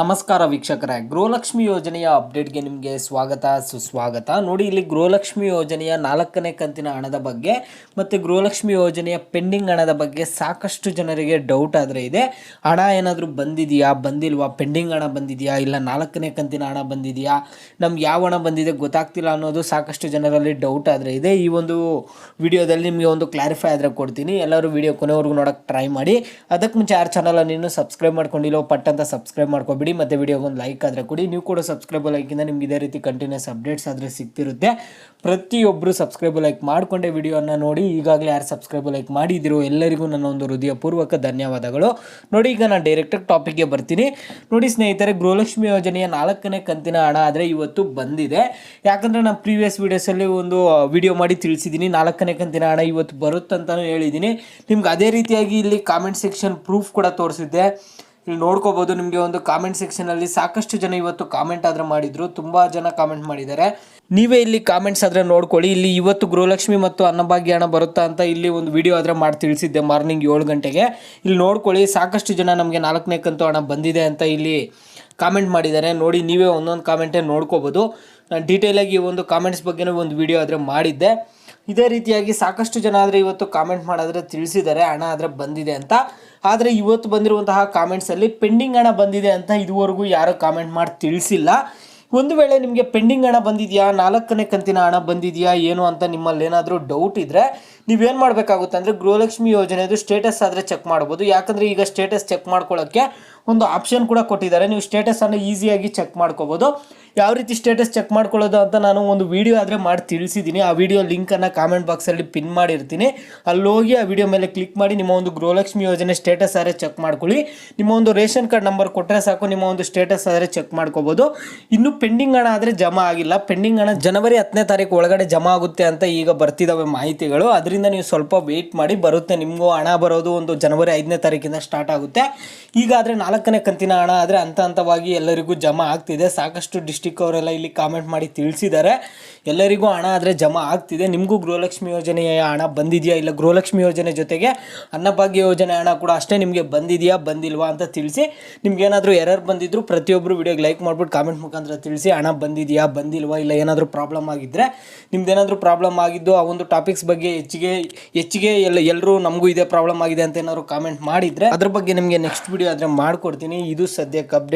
ನಮಸ್ಕಾರ ವೀಕ್ಷಕರೇ, ಗೃಹಲಕ್ಷ್ಮಿ ಯೋಜನೆಯ ಅಪ್ಡೇಟ್ಗೆ ನಿಮಗೆ ಸ್ವಾಗತ ಸುಸ್ವಾಗತ. ನೋಡಿ, ಇಲ್ಲಿ ಗೃಹಲಕ್ಷ್ಮಿ ಯೋಜನೆಯ 4ನೇ ಕಂತಿನ ಹಣದ ಬಗ್ಗೆ ಮತ್ತು ಗೃಹಲಕ್ಷ್ಮಿ ಯೋಜನೆಯ ಪೆಂಡಿಂಗ್ ಹಣದ ಬಗ್ಗೆ ಸಾಕಷ್ಟು ಜನರಿಗೆ ಡೌಟ್ ಆದರೆ ಇದೆ. ಹಣ ಏನಾದರೂ ಬಂದಿದೆಯಾ, ಬಂದಿಲ್ವಾ, ಪೆಂಡಿಂಗ್ ಹಣ ಬಂದಿದೆಯಾ, ಇಲ್ಲ 4ನೇ ಕಂತಿನ ಹಣ ಬಂದಿದೆಯಾ, ನಮ್ಗೆ ಯಾವ ಹಣ ಬಂದಿದೆ ಗೊತ್ತಾಗ್ತಿಲ್ಲ ಅನ್ನೋದು ಸಾಕಷ್ಟು ಜನರಲ್ಲಿ ಡೌಟ್ ಆದರೆ ಇದೆ. ಈ ಒಂದು ವಿಡಿಯೋದಲ್ಲಿ ನಿಮಗೆ ಒಂದು ಕ್ಲಾರಿಫೈ ಆದರೆ ಕೊಡ್ತೀನಿ. ಎಲ್ಲರೂ ವಿಡಿಯೋ ಕೊನೆವರೆಗೂ ನೋಡೋಕ್ಕೆ ಟ್ರೈ ಮಾಡಿ. ಅದಕ್ಕೆ ಮುಂಚೆ ಯಾರು ಚಾನಲನ್ನು ಇನ್ನೂ ಸಬ್ಸ್ಕ್ರೈಬ್ ಮಾಡ್ಕೊಂಡಿಲ್ಲ ಪಟ್ ಅಂತ ಸಬ್ಸ್ಕ್ರೈಬ್ ಮಾಡ್ಕೊಬಿಡಿ. ಮತ್ತೆ ವಿಡಿಯೋಗೆ ಒಂದು ಲೈಕ್ ಆದರೆ ಕೊಡಿ. ನೀವು ಕೂಡ ಸಬ್ಸ್ಕ್ರೈಬ್ ಲೈಕಿಂದ ನಿಮ್ಗೆ ಇದೇ ರೀತಿ ಕಂಟಿನ್ಯೂಸ್ ಅಪ್ಡೇಟ್ಸ್ ಆದರೆ ಸಿಗ್ತಿರುತ್ತೆ. ಪ್ರತಿಯೊಬ್ಬರು ಸಬ್ಸ್ಕ್ರೈಬ್ ಲೈಕ್ ಮಾಡಿಕೊಂಡೆ ವಿಡಿಯೋನ ನೋಡಿ. ಈಗಾಗಲೇ ಯಾರು ಸಬ್ಸ್ಕ್ರೈಬ್ ಲೈಕ್ ಮಾಡಿದಿರೋ ಎಲ್ಲರಿಗೂ ನನ್ನ ಒಂದು ಹೃದಯಪೂರ್ವಕ ಧನ್ಯವಾದಗಳು. ನೋಡಿ, ಈಗ ನಾನು ಡೈರೆಕ್ಟಾಗಿ ಟಾಪಿಕ್ಗೆ ಬರ್ತೀನಿ. ನೋಡಿ ಸ್ನೇಹಿತರೆ, ಗೃಹಲಕ್ಷ್ಮಿ ಯೋಜನೆಯ 4ನೇ ಕಂತಿನ ಹಣ ಆದರೆ ಇವತ್ತು ಬಂದಿದೆ. ಯಾಕಂದರೆ ನಾನು ಪ್ರೀವಿಯಸ್ ವೀಡಿಯೋಸಲ್ಲಿ ಒಂದು ವಿಡಿಯೋ ಮಾಡಿ ತಿಳಿಸಿದ್ದೀನಿ, 4ನೇ ಕಂತಿನ ಹಣ ಇವತ್ತು ಬರುತ್ತಂತಲೂ ಹೇಳಿದ್ದೀನಿ. ನಿಮ್ಗೆ ಅದೇ ರೀತಿಯಾಗಿ ಇಲ್ಲಿ ಕಾಮೆಂಟ್ ಸೆಕ್ಷನ್ ಪ್ರೂಫ್ ಕೂಡ ತೋರಿಸಿದ್ದೆ. ಇಲ್ಲಿ ನೋಡ್ಕೋಬೋದು, ನಿಮಗೆ ಒಂದು ಕಾಮೆಂಟ್ ಸೆಕ್ಷನಲ್ಲಿ ಸಾಕಷ್ಟು ಜನ ಇವತ್ತು ಕಾಮೆಂಟ್ ಆದರೆ ಮಾಡಿದರು. ತುಂಬ ಜನ ಕಾಮೆಂಟ್ ಮಾಡಿದ್ದಾರೆ. ನೀವೇ ಇಲ್ಲಿ ಕಾಮೆಂಟ್ಸ್ ಆದರೆ ನೋಡ್ಕೊಳ್ಳಿ. ಇಲ್ಲಿ ಇವತ್ತು ಗೃಹಲಕ್ಷ್ಮಿ ಮತ್ತು ಅನ್ನಭಾಗ್ಯ ಹಣ ಬರುತ್ತಾ ಅಂತ ಇಲ್ಲಿ ಒಂದು ವಿಡಿಯೋ ಆದರೆ ಮಾಡಿ ತಿಳಿಸಿದ್ದೆ ಮಾರ್ನಿಂಗ್ 7 ಗಂಟೆಗೆ. ಇಲ್ಲಿ ನೋಡ್ಕೊಳ್ಳಿ, ಸಾಕಷ್ಟು ಜನ ನಮಗೆ 4ನೇ ಕಂತು ಹಣ ಬಂದಿದೆ ಅಂತ ಇಲ್ಲಿ ಕಾಮೆಂಟ್ ಮಾಡಿದ್ದಾರೆ. ನೋಡಿ, ನೀವೇ ಒಂದೊಂದು ಕಾಮೆಂಟೇ ನೋಡ್ಕೋಬೋದು. ನಾನು ಡೀಟೇಲಾಗಿ ಈ ಒಂದು ಕಾಮೆಂಟ್ಸ್ ಬಗ್ಗೆನೂ ಒಂದು ವಿಡಿಯೋ ಆದರೆ ಮಾಡಿದ್ದೆ. ಇದೇ ರೀತಿಯಾಗಿ ಸಾಕಷ್ಟು ಜನ ಆದರೆ ಇವತ್ತು ಕಾಮೆಂಟ್ ಮಾಡಿದ್ರೆ ತಿಳಿಸಿದ್ದಾರೆ ಹಣ ಆದರೆ ಬಂದಿದೆ ಅಂತ. ಆದರೆ ಇವತ್ತು ಬಂದಿರುವಂತಹ ಕಾಮೆಂಟ್ಸಲ್ಲಿ ಪೆಂಡಿಂಗ್ ಹಣ ಬಂದಿದೆ ಅಂತ ಇದುವರೆಗೂ ಯಾರೂ ಕಾಮೆಂಟ್ ಮಾಡಿ ತಿಳಿಸಿಲ್ಲ. ಒಂದು ವೇಳೆ ನಿಮಗೆ ಪೆಂಡಿಂಗ್ ಹಣ ಬಂದಿದೆಯಾ, 4ನೇ ಕಂತಿನ ಹಣ ಬಂದಿದೆಯಾ ಏನು ಅಂತ ನಿಮ್ಮಲ್ಲಿ ಏನಾದರೂ ಡೌಟ್ ಇದ್ದರೆ ನೀವೇನು ಮಾಡಬೇಕಾಗುತ್ತೆ ಅಂದರೆ ಗೃಹಲಕ್ಷ್ಮಿ ಯೋಜನೆದು ಸ್ಟೇಟಸ್ ಆದರೆ ಚೆಕ್ ಮಾಡ್ಬೋದು. ಯಾಕಂದರೆ ಈಗ ಸ್ಟೇಟಸ್ ಚೆಕ್ ಮಾಡ್ಕೊಳ್ಳೋಕ್ಕೆ ಒಂದು ಆಪ್ಷನ್ ಕೂಡ ಕೊಟ್ಟಿದ್ದಾರೆ. ನೀವು ಸ್ಟೇಟಸನ್ನು ಈಸಿಯಾಗಿ ಚೆಕ್ ಮಾಡ್ಕೋಬೋದು. ಯಾವ ರೀತಿ ಸ್ಟೇಟಸ್ ಚೆಕ್ ಮಾಡ್ಕೊಳ್ಳೋದು ಅಂತ ನಾನು ಒಂದು ವಿಡಿಯೋ ಆದರೆ ಮಾಡಿ ತಿಳಿಸಿದ್ದೀನಿ. ಆ ವಿಡಿಯೋ ಲಿಂಕನ್ನು ಕಾಮೆಂಟ್ ಬಾಕ್ಸಲ್ಲಿ ಪಿನ್ ಮಾಡಿರ್ತೀನಿ. ಅಲ್ಲಿ ಹೋಗಿ ಆ ವಿಡಿಯೋ ಮೇಲೆ ಕ್ಲಿಕ್ ಮಾಡಿ ನಿಮ್ಮ ಒಂದು ಗೃಹಲಕ್ಷ್ಮಿ ಯೋಜನೆ ಸ್ಟೇಟಸ್ ಆದರೆ ಚೆಕ್ ಮಾಡ್ಕೊಳ್ಳಿ. ನಿಮ್ಮ ಒಂದು ರೇಷನ್ ಕಾರ್ಡ್ ನಂಬರ್ ಕೊಟ್ಟರೆ ಸಾಕು, ನಿಮ್ಮ ಒಂದು ಸ್ಟೇಟಸ್ ಆದರೆ ಚೆಕ್ ಮಾಡ್ಕೋಬೋದು. ಇನ್ನು ಪೆಂಡಿಂಗ್ ಹಣ ಆದರೆ ಜಮಾ ಆಗಿಲ್ಲ. ಪೆಂಡಿಂಗ್ ಹಣ ಜನವರಿ 10ನೇ ತಾರೀಕು ಒಳಗಡೆ ಜಮಾ ಆಗುತ್ತೆ ಅಂತ ಈಗ ಬರ್ತಿದ್ದಾವೆ ಮಾಹಿತಿಗಳು. ಅದರಿಂದ ನೀವು ಸ್ವಲ್ಪ ವೆಯ್ಟ್ ಮಾಡಿ, ಬರುತ್ತೆ. ನಿಮಗೂ ಹಣ ಬರೋದು ಒಂದು ಜನವರಿ 5ನೇ ತಾರೀಕಿಂದ ಸ್ಟಾರ್ಟ್ ಆಗುತ್ತೆ. ಈಗ ಆದರೆ 4ನೇ ಕಂತಿನ ಹಣ ಆದರೆ ಹಂತವಾಗಿ ಎಲ್ಲರಿಗೂ ಜಮಾ ಆಗ್ತಿದೆ. ಸಾಕಷ್ಟು ಡಿಸ್ಟಿಕ್ ಅವರೆಲ್ಲ ಇಲ್ಲಿ ಕಾಮೆಂಟ್ ಮಾಡಿ ತಿಳಿಸಿದ್ದಾರೆ ಎಲ್ಲರಿಗೂ ಹಣ ಆದರೆ ಜಮಾ ಆಗ್ತಿದೆ. ನಿಮಗೂ ಗೃಹಲಕ್ಷ್ಮಿ ಯೋಜನೆಯ ಹಣ ಬಂದಿದೆಯಾ, ಇಲ್ಲ ಗೃಹಲಕ್ಷ್ಮಿ ಯೋಜನೆ ಜೊತೆಗೆ ಅನ್ನಭಾಗ್ಯ ಯೋಜನೆ ಹಣ ಕೂಡ ಅಷ್ಟೇ ನಿಮಗೆ ಬಂದಿದೆಯಾ ಬಂದಿಲ್ವಾ ಅಂತ ತಿಳಿಸಿ. ನಿಮ್ಗೇನಾದರೂ ಎರರ್ ಬಂದಿದ್ರು ಪ್ರತಿಯೊಬ್ಬರು ವಿಡಿಯೋಗೆ ಲೈಕ್ ಮಾಡಿಬಿಟ್ಟು ಕಾಮೆಂಟ್ ಮುಖಾಂತರ ತಿಳಿಸಿ ಹಣ ಬಂದಿದೆಯಾ ಬಂದಿಲ್ವಾ, ಇಲ್ಲ ಏನಾದರೂ ಪ್ರಾಬ್ಲಮ್ ಆಗಿದ್ದರೆ, ನಿಮ್ದೇನಾದರೂ ಪ್ರಾಬ್ಲಮ್ ಆಗಿದ್ದು ಆ ಒಂದು ಟಾಪಿಕ್ಸ್ ಬಗ್ಗೆ ಹೆಚ್ಚಿಗೆ ಎಲ್ಲರೂ ನಮಗೂ ಇದೇ ಪ್ರಾಬ್ಲಮ್ ಆಗಿದೆ ಅಂತ ಏನಾದರೂ ಕಾಮೆಂಟ್ ಮಾಡಿದರೆ ಅದ್ರ ಬಗ್ಗೆ ನಿಮಗೆ ನೆಕ್ಸ್ಟ್ ವಿಡಿಯೋ ಆದರೆ ಮಾಡಿಕೊಡ್ತೀನಿ. ಇದು ಸದ್ಯಕ್ಕೆ ಅಪ್ಡೇಟ್.